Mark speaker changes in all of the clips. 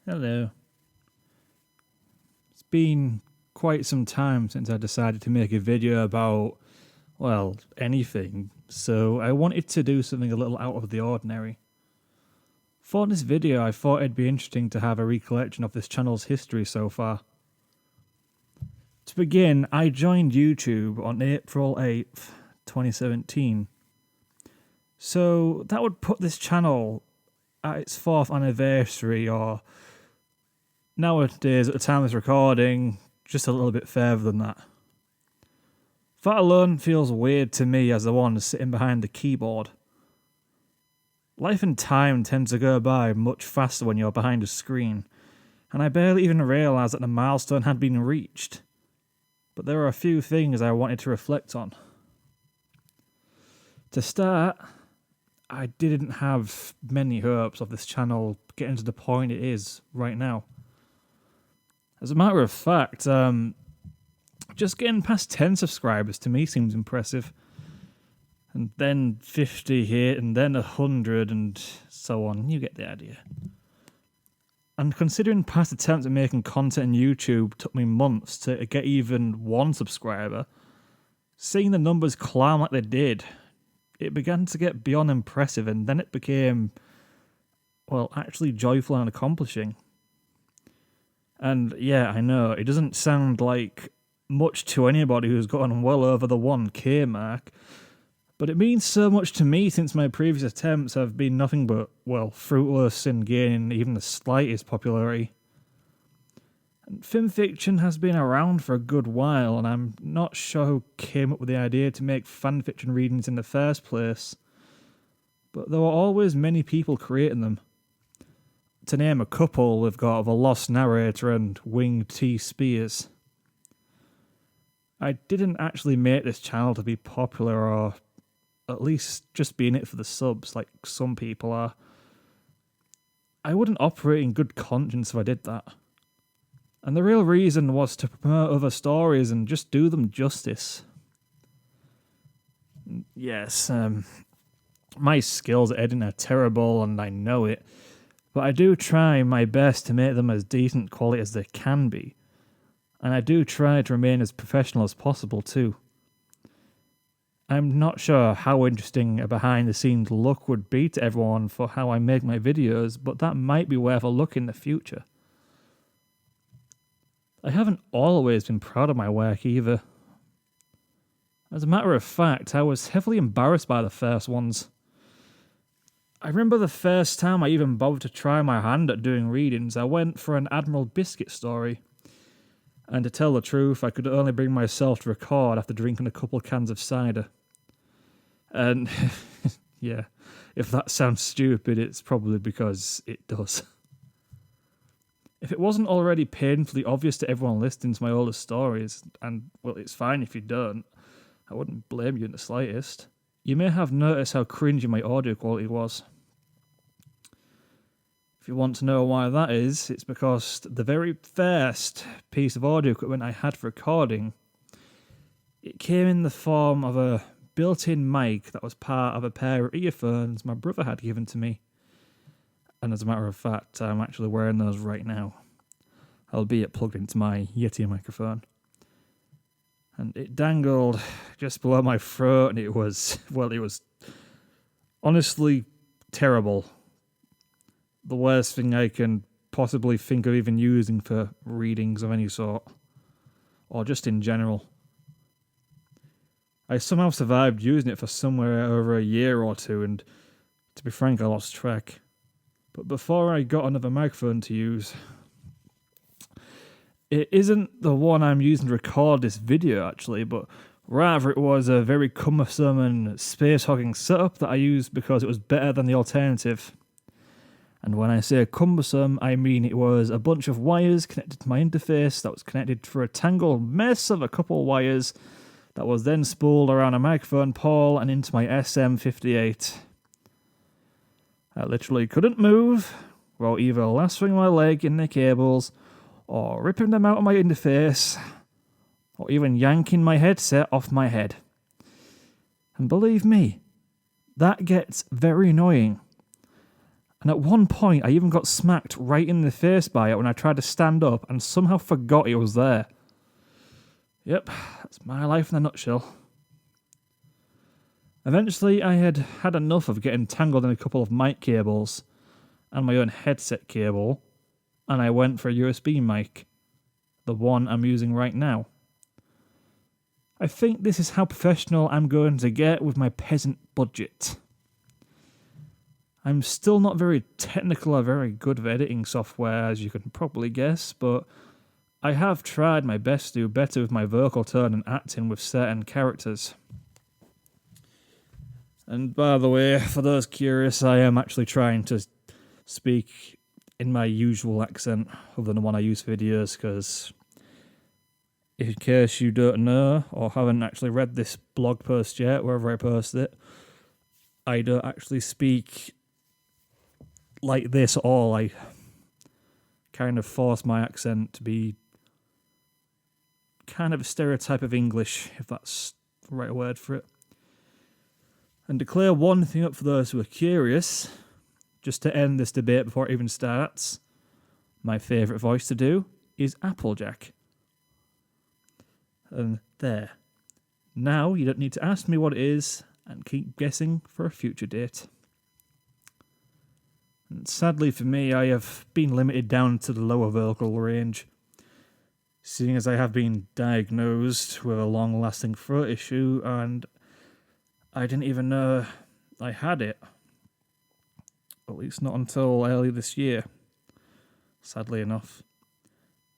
Speaker 1: Hello. It's been quite some time since I decided to make a video about, well, anything, so I wanted to do something a little out of the ordinary. For this video, I thought it'd be interesting to have a recollection of this channel's history so far. To begin, I joined YouTube on April 8th, 2017. So that would put this channel at its 4th anniversary, or nowadays, at the time of this recording, just a little bit further than that. That alone feels weird to me as the one sitting behind the keyboard. Life and time tend to go by much faster when you're behind a screen, and I barely even realised that the milestone had been reached. But there are a few things I wanted to reflect on. To start, I didn't have many hopes of this channel getting to the point it is right now. As a matter of fact, just getting past 10 subscribers to me seems impressive. And then 50 hit, and then 100, and so on. You get the idea. And considering past attempts at making content on YouTube took me months to get even one subscriber, seeing the numbers climb like they did, it began to get beyond impressive, and then it became, well, actually joyful and accomplishing. And yeah, I know, it doesn't sound like much to anybody who's gotten well over the 1K mark, but it means so much to me since my previous attempts have been nothing but, well, fruitless in gaining even the slightest popularity. And Fanfiction has been around for a good while, and I'm not sure who came up with the idea to make fanfiction readings in the first place, but there were always many people creating them. To name a couple, we've got The Lost Narrator and Winged T. Spears. I didn't actually make this channel to be popular, or at least just be in it for the subs, like some people are. I wouldn't operate in good conscience if I did that. And the real reason was to promote other stories and just do them justice. Yes, my skills at editing are terrible, and I know it, but I do try my best to make them as decent quality as they can be. And I do try to remain as professional as possible too. I'm not sure how interesting a behind-the-scenes look would be to everyone for how I make my videos, but that might be worth a look in the future. I haven't always been proud of my work either. As a matter of fact, I was heavily embarrassed by the first ones. I remember the first time I even bothered to try my hand at doing readings, I went for an Admiral Biscuit story. And to tell the truth, I could only bring myself to record after drinking a couple cans of cider. And yeah, if that sounds stupid, it's probably because it does. If it wasn't already painfully obvious to everyone listening to my older stories, and well, it's fine if you don't, I wouldn't blame you in the slightest, you may have noticed how cringy my audio quality was. If you want to know why that is, it's because the very first piece of audio equipment I had for recording, it came in the form of a built-in mic that was part of a pair of earphones my brother had given to me. And as a matter of fact, I'm actually wearing those right now, albeit plugged into my Yeti microphone. And it dangled just below my throat, and it was honestly terrible. The worst thing I can possibly think of even using for readings of any sort, or just in general. I somehow survived using it for somewhere over a year or two, and to be frank, I lost track. But before I got another microphone to use, it isn't the one I'm using to record this video actually, but rather it was a very cumbersome and space-hogging setup that I used because it was better than the alternative. And when I say cumbersome, I mean it was a bunch of wires connected to my interface that was connected through a tangled mess of a couple of wires that was then spooled around a microphone pole and into my SM58. I literally couldn't move, while either lassoing my leg in the cables, or ripping them out of my interface, or even yanking my headset off my head. And believe me, that gets very annoying. And at one point, I even got smacked right in the face by it when I tried to stand up and somehow forgot it was there. Yep, that's my life in a nutshell. Eventually, I had had enough of getting tangled in a couple of mic cables and my own headset cable, and I went for a USB mic, the one I'm using right now. I think this is how professional I'm going to get with my peasant budget. I'm still not very technical or very good at editing software, as you can probably guess, but I have tried my best to do better with my vocal tone and acting with certain characters. And by the way, for those curious, I am actually trying to speak in my usual accent, other than the one I use for videos, because in case you don't know, or haven't actually read this blog post yet, wherever I post it, I don't actually speak like this at all. I kind of force my accent to be kind of a stereotype of English, if that's the right word for it. And to clear one thing up for those who are curious, just to end this debate before it even starts, my favourite voice to do is Applejack. And there. Now you don't need to ask me what it is and keep guessing for a future date. And sadly for me, I have been limited down to the lower vocal range, seeing as I have been diagnosed with a long-lasting throat issue and I didn't even know I had it. At least not until early this year, sadly enough.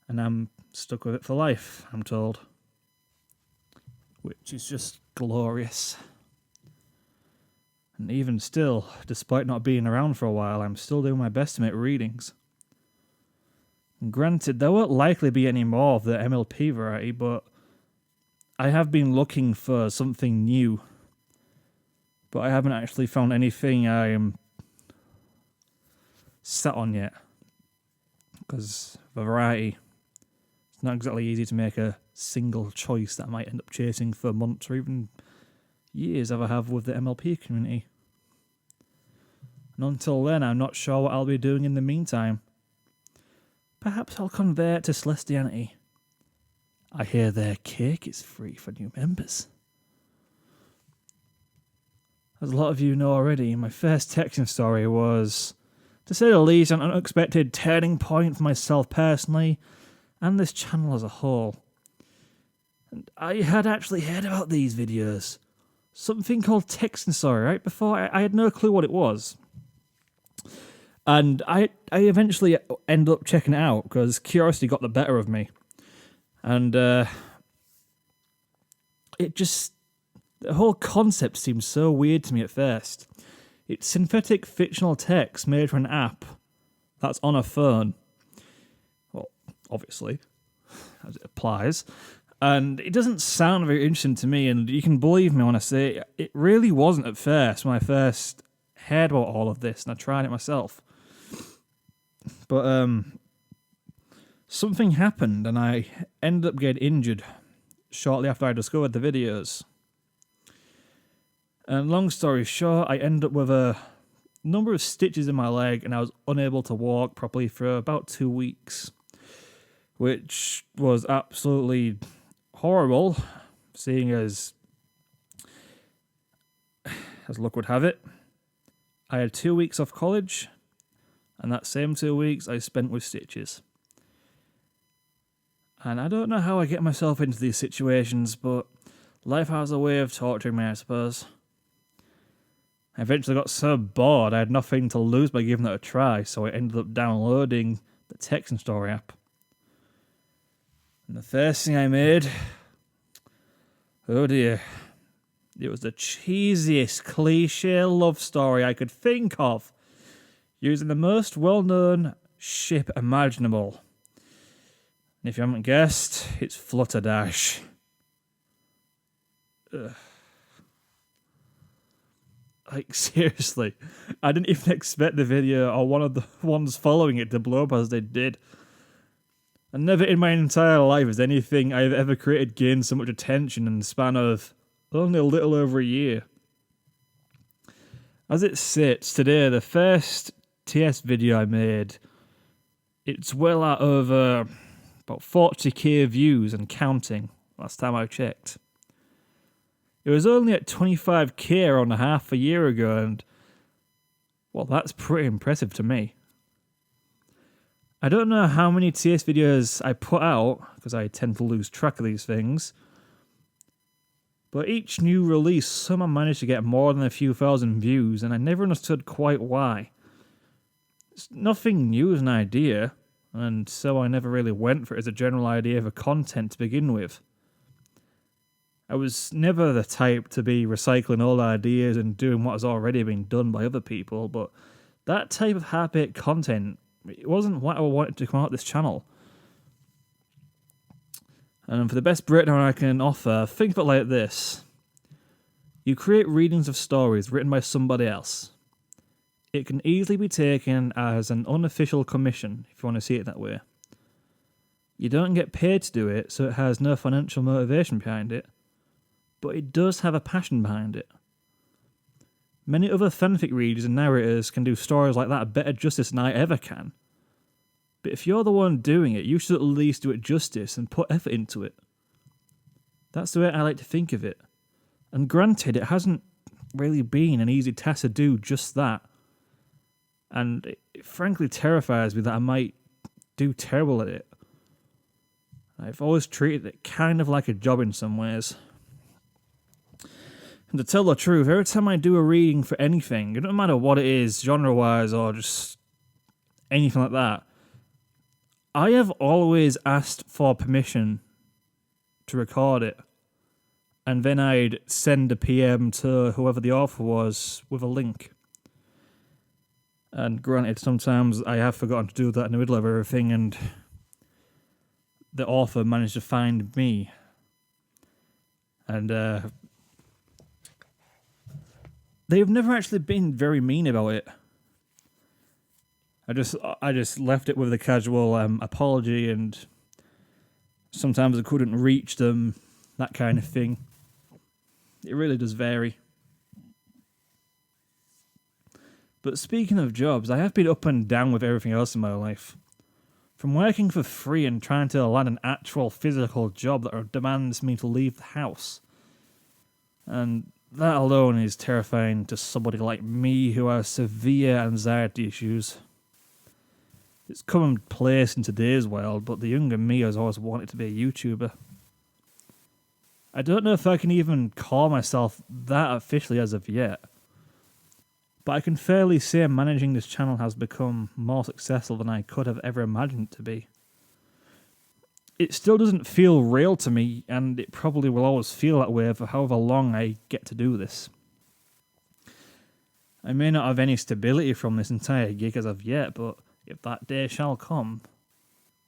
Speaker 1: And I'm stuck with it for life, I'm told. Which is just glorious. And even still, despite not being around for a while, I'm still doing my best to make readings. And granted, there won't likely be any more of the MLP variety, but I have been looking for something new. But I haven't actually found anything I am set on yet. Because the variety, it's not exactly easy to make a single choice that I might end up chasing for months or even years as I have with the MLP community. And until then, I'm not sure what I'll be doing in the meantime. Perhaps I'll convert to Celestianity. I hear their cake is free for new members. As a lot of you know already, my first texting story was, to say the least, an unexpected turning point for myself personally, and this channel as a whole. And I had actually heard about these videos. Something called texting story, right? Before, I had no clue what it was. And I eventually ended up checking it out, because curiosity got the better of me. And it just... the whole concept seemed so weird to me at first. It's synthetic fictional text made for an app that's on a phone. Well, obviously, as it applies. And it doesn't sound very interesting to me, and you can believe me when I say it really wasn't at first when I first heard about all of this and I tried it myself. But something happened and I ended up getting injured shortly after I discovered the videos. And long story short, I ended up with a number of stitches in my leg and I was unable to walk properly for about 2 weeks, which was absolutely horrible, seeing as luck would have it, I had 2 weeks off college, and that same 2 weeks I spent with stitches. And I don't know how I get myself into these situations, but life has a way of torturing me, I suppose. I eventually got so bored I had nothing to lose by giving it a try, so I ended up downloading the Text and Story app. And the first thing I made, oh dear, it was the cheesiest cliche love story I could think of, using the most well-known ship imaginable. And if you haven't guessed, it's Flutterdash. Ugh. Like, seriously, I didn't even expect the video or one of the ones following it to blow up as they did. And never in my entire life has anything I've ever created gained so much attention in the span of only a little over a year. As it sits today, the first TS video I made, it's well out over about 40k views and counting last time I checked. It was only at 25k around a half a year ago, and well, that's pretty impressive to me. I don't know how many TS videos I put out, because I tend to lose track of these things, but each new release somehow managed to get more than a few thousand views, and I never understood quite why. It's nothing new as an idea, and so I never really went for it as a general idea for content to begin with. I was never the type to be recycling old ideas and doing what has already been done by other people, but that type of half-baked content, it wasn't what I wanted to come out of this channel. And for the best breakdown I can offer, think of it like this. You create readings of stories written by somebody else. It can easily be taken as an unofficial commission, if you want to see it that way. You don't get paid to do it, so it has no financial motivation behind it, but it does have a passion behind it. Many other fanfic readers and narrators can do stories like that better justice than I ever can. But if you're the one doing it, you should at least do it justice and put effort into it. That's the way I like to think of it. And granted, it hasn't really been an easy task to do just that. And it frankly terrifies me that I might do terrible at it. I've always treated it kind of like a job in some ways. And to tell the truth, every time I do a reading for anything, it doesn't matter what it is, genre-wise or just anything like that, I have always asked for permission to record it. And then I'd send a PM to whoever the author was with a link. And granted, sometimes I have forgotten to do that in the middle of everything, and the author managed to find me. And they've never actually been very mean about it. I just left it with a casual apology, and sometimes I couldn't reach them, that kind of thing. It really does vary. But speaking of jobs, I have been up and down with everything else in my life. From working for free and trying to land an actual physical job that demands me to leave the house. And that alone is terrifying to somebody like me who has severe anxiety issues. It's commonplace in today's world, but the younger me has always wanted to be a YouTuber. I don't know if I can even call myself that officially as of yet, but I can fairly say managing this channel has become more successful than I could have ever imagined it to be. It still doesn't feel real to me, and it probably will always feel that way for however long I get to do this. I may not have any stability from this entire gig as of yet, but if that day shall come.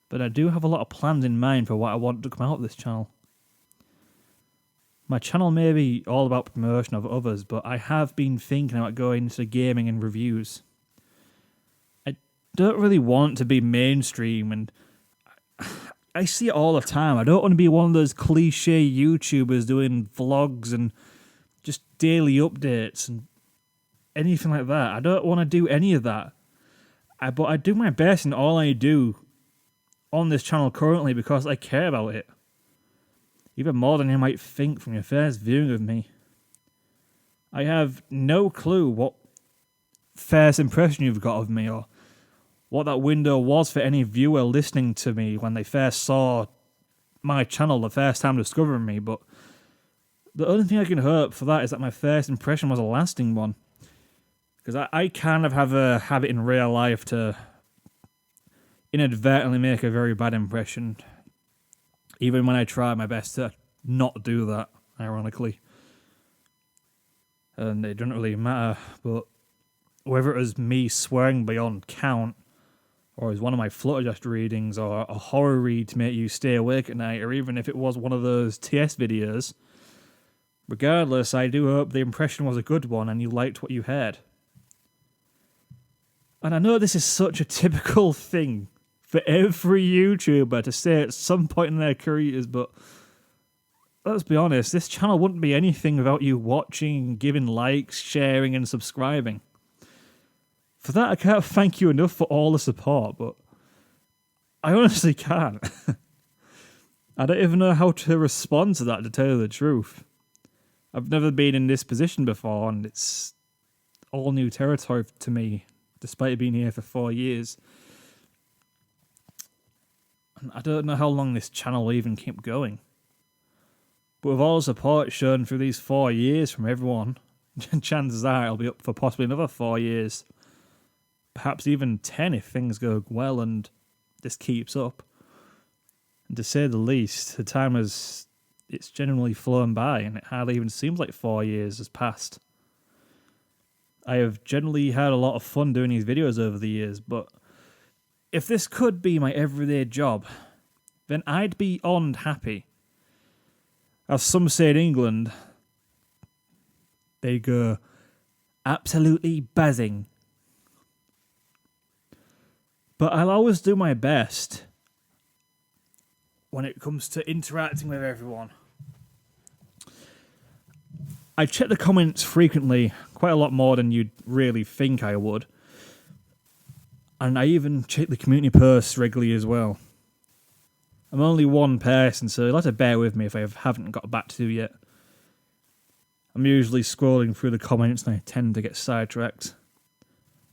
Speaker 1: But I do have a lot of plans in mind for what I want to come out of this channel. My channel may be all about promotion of others, but I have been thinking about going into gaming and reviews. I don't really want to be mainstream, and I see it all the time. I don't want to be one of those cliche YouTubers doing vlogs and just daily updates and anything like that. I don't want to do any of that. But I do my best in all I do on this channel currently because I care about it. Even more than you might think from your first viewing of me. I have no clue what first impression you've got of me, or what that window was for any viewer listening to me when they first saw my channel the first time discovering me, but the only thing I can hope for that is that my first impression was a lasting one. Because I kind of have a habit in real life to inadvertently make a very bad impression. Even when I try my best to not do that, ironically. And it doesn't really matter, but whether it was me swearing beyond count, or as one of my Flutterjust readings, or a horror read to make you stay awake at night, or even if it was one of those TS videos, regardless, I do hope the impression was a good one and you liked what you heard. And I know this is such a typical thing for every YouTuber to say at some point in their careers, but let's be honest, this channel wouldn't be anything without you watching, giving likes, sharing, and subscribing. For that, I can't thank you enough for all the support, but I honestly can't. I don't even know how to respond to that, to tell you the truth. I've never been in this position before, and it's all new territory to me, despite being here for 4 years. And I don't know how long this channel will even keep going. But with all the support shown through these 4 years from everyone, chances are it'll be up for possibly another 4 years. Perhaps even 10 if things go well and this keeps up. And to say the least, the time it's genuinely flown by, and it hardly even seems like 4 years has passed. I have generally had a lot of fun doing these videos over the years, but if this could be my everyday job, then I'd be on happy. As some say in England, they go absolutely buzzing. But I'll always do my best when it comes to interacting with everyone. I check the comments frequently, quite a lot more than you'd really think I would. And I even check the community posts regularly as well. I'm only one person, so you'll have to bear with me if I haven't got back to you yet. I'm usually scrolling through the comments and I tend to get sidetracked.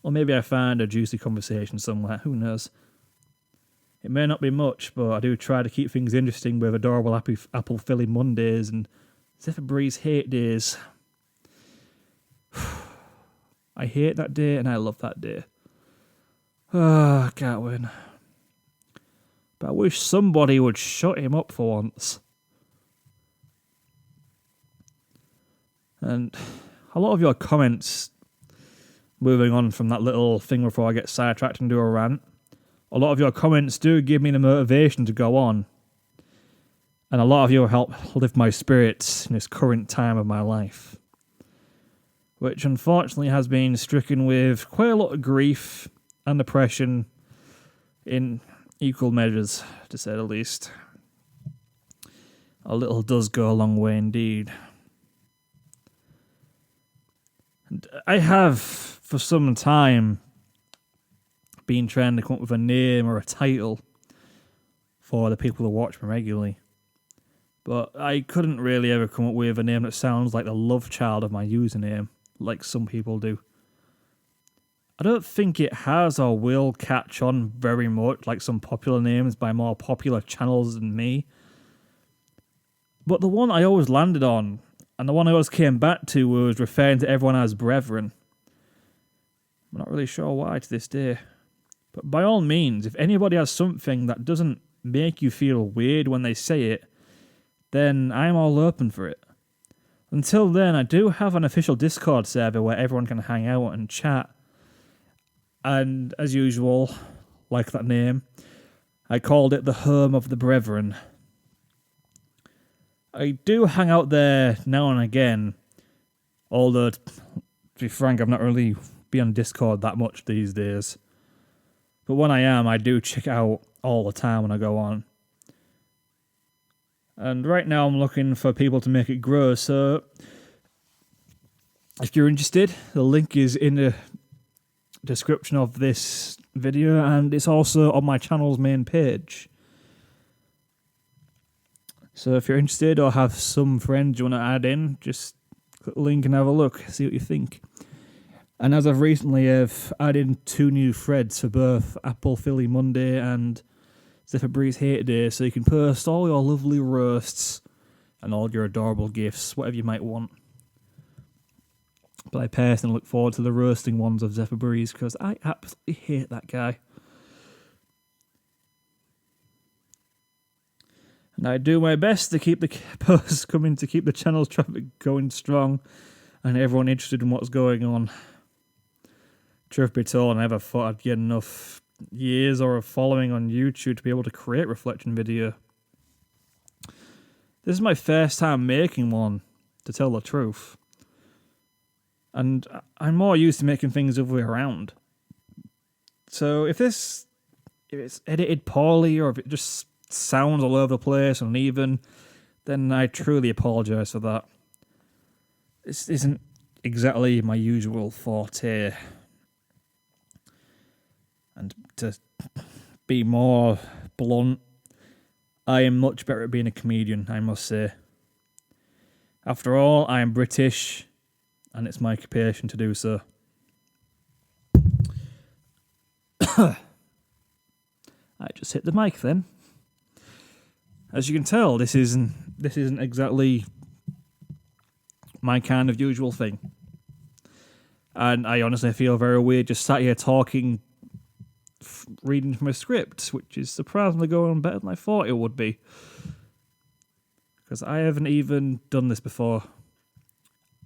Speaker 1: Or maybe I find a juicy conversation somewhere, who knows. It may not be much, but I do try to keep things interesting with adorable apple filling Mondays and Zephyr Breeze hate days. I hate that day and I love that day. I can't win. But I wish somebody would shut him up for once. And a lot of your comments, moving on from that little thing before I get sidetracked and do a rant, a lot of your comments do give me the motivation to go on. And a lot of you help lift my spirits in this current time of my life, which unfortunately has been stricken with quite a lot of grief and depression in equal measures, to say the least. A little does go a long way indeed. And I have, for some time, been trying to come up with a name or a title for the people who watch me regularly. But I couldn't really ever come up with a name that sounds like the love child of my username, like some people do. I don't think it has or will catch on very much like some popular names by more popular channels than me. But the one I always landed on, and the one I always came back to, was referring to everyone as brethren. I'm not really sure why to this day. But by all means, if anybody has something that doesn't make you feel weird when they say it, then I'm all open for it. Until then, I do have an official Discord server where everyone can hang out and chat. And as usual, like that name, I called it the Home of the Brethren. I do hang out there now and again, although, to be frank, I've not really been on Discord that much these days. But when I am, I do check it out all the time when I go on. And right now I'm looking for people to make it grow, so if you're interested, the link is in the description of this video, and it's also on my channel's main page. So if you're interested or have some friends you want to add in, just click the link and have a look, see what you think. And as of recently, I've added 2 new threads for both Apple Philly Monday and Zephyr Breeze Hate Day, so you can post all your lovely roasts and all your adorable gifts, whatever you might want. But I personally look forward to the roasting ones of Zephyr Breeze because I absolutely hate that guy. And I do my best to keep the posts coming, to keep the channel's traffic going strong and everyone interested in what's going on. Truth be told, I never thought I'd get enough years or a following on YouTube to be able to create reflection video. This is my first time making one, to tell the truth. And I'm more used to making things the other way around. So if it's edited poorly or if it just sounds all over the place and uneven, then I truly apologise for that. This isn't exactly my usual forte. And to be more blunt, I am much better at being a comedian, I must say. After all, I am British, and it's my occupation to do so. I just hit the mic then. As you can tell, this isn't exactly my kind of usual thing. And I honestly feel very weird just sat here talking, reading from a script, which is surprisingly going better than I thought it would be. Because I haven't even done this before.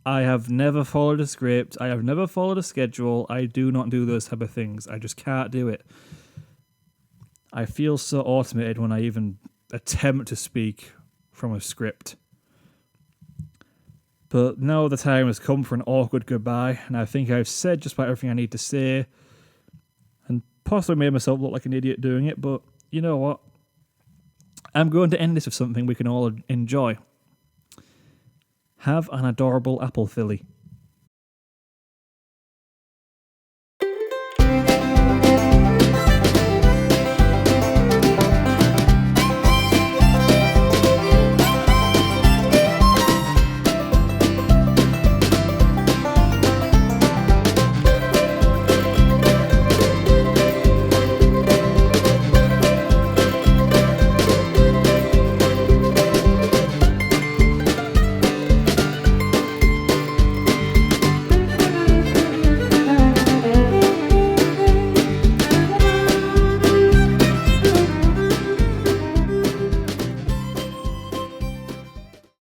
Speaker 1: I have never followed a script. I have never followed a schedule. I do not do those type of things. I just can't do it. I feel so automated when I even attempt to speak from a script. But now the time has come for an awkward goodbye, and I think I've said just about everything I need to say, and possibly made myself look like an idiot doing it, but you know what? I'm going to end this with something we can all enjoy. Have an adorable apple filly.